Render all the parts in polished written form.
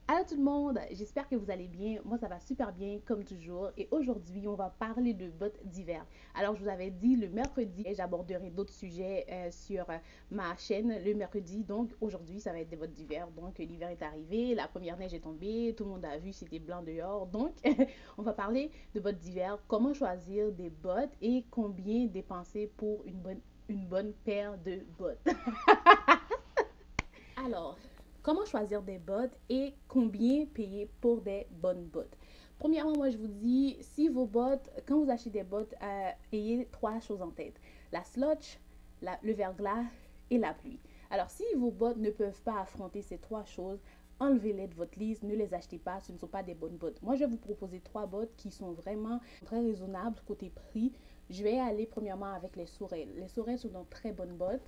Allô tout le monde, j'espère que vous allez bien. Moi ça va super bien comme toujours et aujourd'hui on va parler de bottes d'hiver. Alors je vous avais dit le mercredi j'aborderai d'autres sujets sur ma chaîne le mercredi. Donc aujourd'hui ça va être des bottes d'hiver. Donc l'hiver est arrivé, la première neige est tombée, tout le monde a vu c'était blanc dehors. Donc on va parler de bottes d'hiver, comment choisir des bottes et combien dépenser pour une bonne paire de bottes. Alors, comment choisir des bottes et combien payer pour des bonnes bottes? Premièrement, moi je vous dis, si vos bottes, quand vous achetez des bottes, ayez trois choses en tête. La slotch, le verglas et la pluie. Alors, si vos bottes ne peuvent pas affronter ces trois choses, enlevez-les de votre liste, ne les achetez pas, ce ne sont pas des bonnes bottes. Moi, je vais vous proposer trois bottes qui sont vraiment très raisonnables côté prix. Je vais aller premièrement avec les Sorel. Les Sorel sont de très bonnes bottes.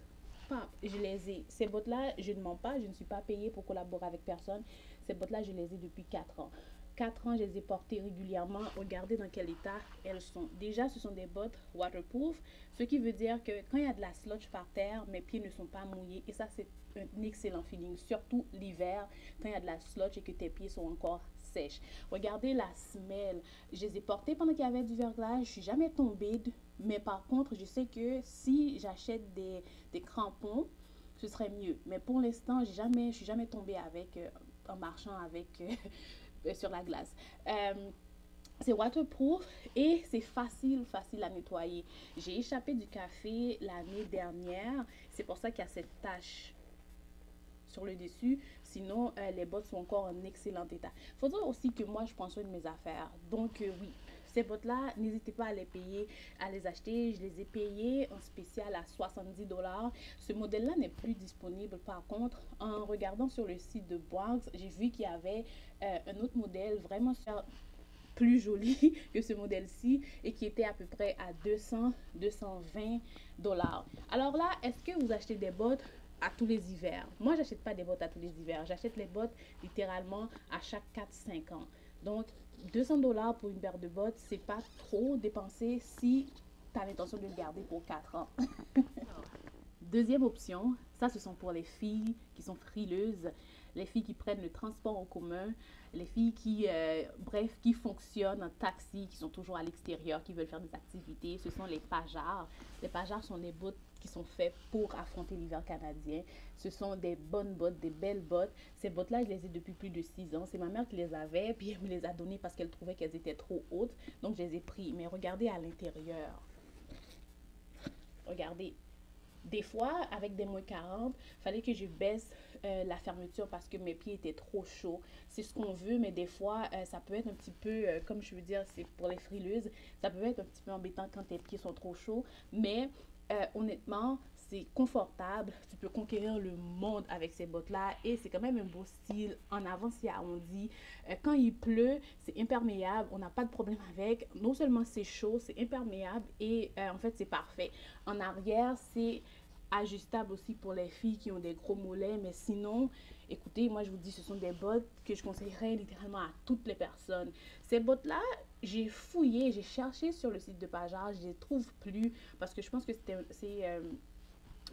Enfin, je les ai. Ces bottes-là, je ne mens pas, je ne suis pas payée pour collaborer avec personne. Ces bottes-là, je les ai depuis 4 ans. 4 ans, je les ai portées régulièrement. Regardez dans quel état elles sont. Déjà, ce sont des bottes waterproof, ce qui veut dire que quand il y a de la sludge par terre, mes pieds ne sont pas mouillés. Et ça, c'est un excellent feeling, surtout l'hiver, quand il y a de la sludge et que tes pieds sont encore sèches. Regardez la semelle. Je les ai portées pendant qu'il y avait du verglas. Je ne suis jamais tombée. Mais par contre, je sais que si j'achète des crampons, ce serait mieux. Mais pour l'instant, je suis jamais tombée avec, en marchant avec, sur la glace. C'est waterproof et c'est facile à nettoyer. J'ai échappé du café l'année dernière. C'est pour ça qu'il y a cette tache sur le dessus. Sinon, les bottes sont encore en excellent état. Il faudra aussi que moi, je prends soin de mes affaires. Donc, oui, ces bottes-là, n'hésitez pas à les payer, à les acheter. Je les ai payées en spécial à 70 $. Ce modèle-là n'est plus disponible. Par contre, en regardant sur le site de Box, j'ai vu qu'il y avait un autre modèle vraiment plus joli que ce modèle-ci et qui était à peu près à 200-220 $. Alors là, est-ce que vous achetez des bottes à tous les hivers? Moi, j'achète pas des bottes à tous les hivers. J'achète les bottes littéralement à chaque 4-5 ans. Donc, 200 $ pour une paire de bottes, c'est pas trop dépensé si tu as l'intention de le garder pour 4 ans. Deuxième option, ça ce sont pour les filles qui sont frileuses, les filles qui prennent le transport en commun, les filles bref, qui fonctionnent en taxi, qui sont toujours à l'extérieur, qui veulent faire des activités. Ce sont les pajards. Les pajards sont des bottes qui sont faites pour affronter l'hiver canadien. Ce sont des bonnes bottes, des belles bottes. Ces bottes-là, je les ai depuis plus de 6 ans. C'est ma mère qui les avait, puis elle me les a données parce qu'elle trouvait qu'elles étaient trop hautes. Donc, je les ai pris. Mais regardez à l'intérieur. Regardez, des fois, avec des moins 40, il fallait que je baisse la fermeture parce que mes pieds étaient trop chauds. C'est ce qu'on veut, mais des fois, ça peut être un petit peu, comme je veux dire, c'est pour les frileuses, ça peut être un petit peu embêtant quand tes pieds sont trop chauds. Mais honnêtement, c'est confortable. Tu peux conquérir le monde avec ces bottes-là et c'est quand même un beau style. En avant, c'est arrondi. Quand il pleut, c'est imperméable. On n'a pas de problème avec. Non seulement c'est chaud, c'est imperméable et en fait, c'est parfait. En arrière, c'est ajustable aussi pour les filles qui ont des gros mollets. Mais sinon, écoutez, moi je vous dis, ce sont des bottes que je conseillerais littéralement à toutes les personnes. Ces bottes-là, j'ai fouillé, j'ai cherché sur le site de Pajar, je les trouve plus parce que je pense que c'est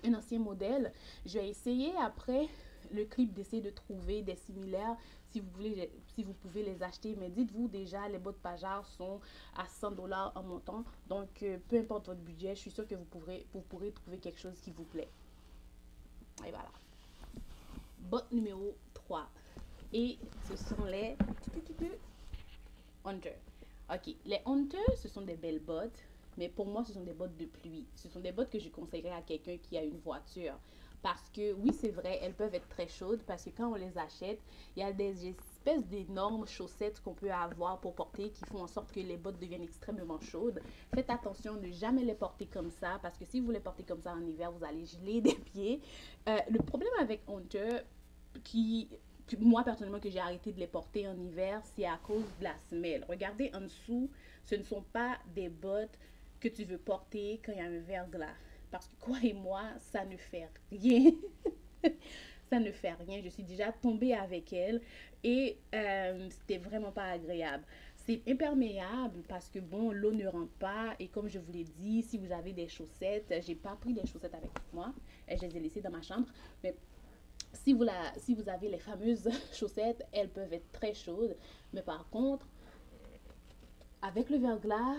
un ancien modèle. Je vais essayer après le clip d'essayer de trouver des similaires si vous voulez, si vous pouvez les acheter. Mais dites-vous déjà, les bottes Pajar sont à 100 $ en montant. Donc, peu importe votre budget, je suis sûre que vous pourrez trouver quelque chose qui vous plaît. Et voilà. Botte numéro 3. Et ce sont les Hunter. Ok, les Hunter, ce sont des belles bottes, mais pour moi, ce sont des bottes de pluie. Ce sont des bottes que je conseillerais à quelqu'un qui a une voiture. Parce que oui, c'est vrai, elles peuvent être très chaudes parce que quand on les achète, il y a des espèces d'énormes chaussettes qu'on peut avoir pour porter qui font en sorte que les bottes deviennent extrêmement chaudes. Faites attention de jamais les porter comme ça parce que si vous les portez comme ça en hiver, vous allez geler des pieds. Le problème avec Hunter, qui moi personnellement que j'ai arrêté de les porter en hiver, c'est à cause de la semelle. Regardez en dessous, ce ne sont pas des bottes que tu veux porter quand il y a un verglas. Parce que quoi et moi, ça ne fait rien. Ça ne fait rien. Je suis déjà tombée avec elle et c'était vraiment pas agréable. C'est imperméable parce que bon, l'eau ne rentre pas et comme je vous l'ai dit, si vous avez des chaussettes, j'ai pas pris des chaussettes avec moi, je les ai laissées dans ma chambre, mais Si vous avez les fameuses chaussettes, elles peuvent être très chaudes. Mais par contre, avec le verglas,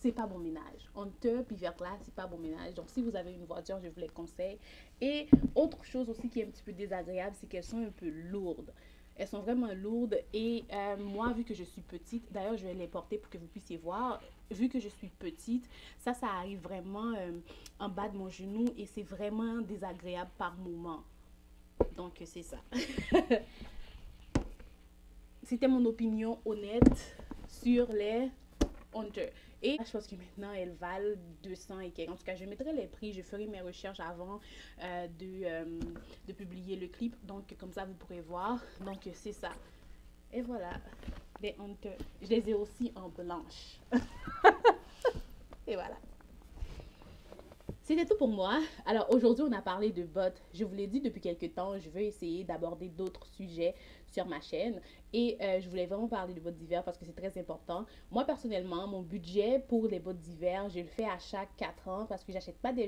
c'est pas bon ménage. Hunter puis verglas, c'est pas bon ménage. Donc, si vous avez une voiture, je vous les conseille. Et autre chose aussi qui est un petit peu désagréable, c'est qu'elles sont un peu lourdes. Elles sont vraiment lourdes et moi, vu que je suis petite, d'ailleurs, je vais les porter pour que vous puissiez voir. Vu que je suis petite, ça arrive vraiment en bas de mon genou et c'est vraiment désagréable par moment. Donc, c'est ça. C'était mon opinion honnête sur les Hunter. Et je pense que maintenant, elles valent 200 et quelques. En tout cas, je mettrai les prix. Je ferai mes recherches avant de publier le clip. Donc, comme ça, vous pourrez voir. Donc, c'est ça. Et voilà, les Hunter. Je les ai aussi en blanche. Et voilà. C'était tout pour moi. Alors aujourd'hui, on a parlé de bottes. Je vous l'ai dit depuis quelques temps, je veux essayer d'aborder d'autres sujets sur ma chaîne. Et je voulais vraiment parler de bottes d'hiver parce que c'est très important. Moi, personnellement, mon budget pour les bottes d'hiver, je le fais à chaque 4 ans parce que je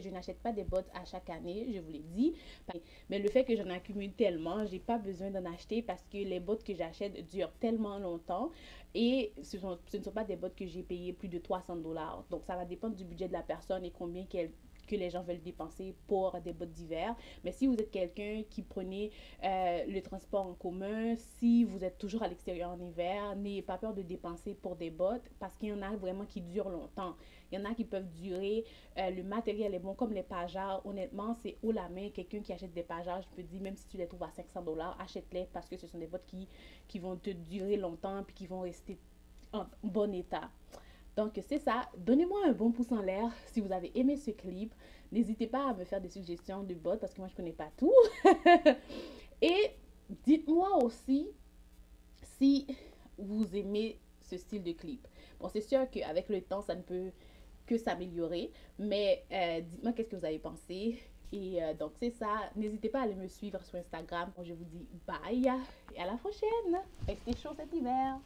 n'achète pas des bottes à chaque année, je vous l'ai dit. Mais le fait que j'en accumule tellement, j'ai pas besoin d'en acheter parce que les bottes que j'achète durent tellement longtemps. Et ce ne sont pas des bottes que j'ai payées plus de 300 $. Donc, ça va dépendre du budget de la personne et combien que les gens veulent dépenser pour des bottes d'hiver. Mais si vous êtes quelqu'un qui prenez le transport en commun, si vous êtes toujours à l'extérieur en hiver, n'ayez pas peur de dépenser pour des bottes parce qu'il y en a vraiment qui durent longtemps. Il y en a qui peuvent durer, le matériel est bon, comme les pajards. Honnêtement, c'est haut la main. Quelqu'un qui achète des pajards, je peux dire, même si tu les trouves à 500 $, achète-les parce que ce sont des bottes qui vont te durer longtemps puis qui vont rester en bon état. Donc, c'est ça. Donnez-moi un bon pouce en l'air si vous avez aimé ce clip. N'hésitez pas à me faire des suggestions de bottes parce que moi, je ne connais pas tout. Et dites-moi aussi si vous aimez ce style de clip. Bon, c'est sûr qu'avec le temps, ça ne peut que s'améliorer. Mais dites-moi qu'est-ce que vous avez pensé. Et donc, c'est ça. N'hésitez pas à aller me suivre sur Instagram. Bon, je vous dis bye et à la prochaine. Restez chaud cet hiver.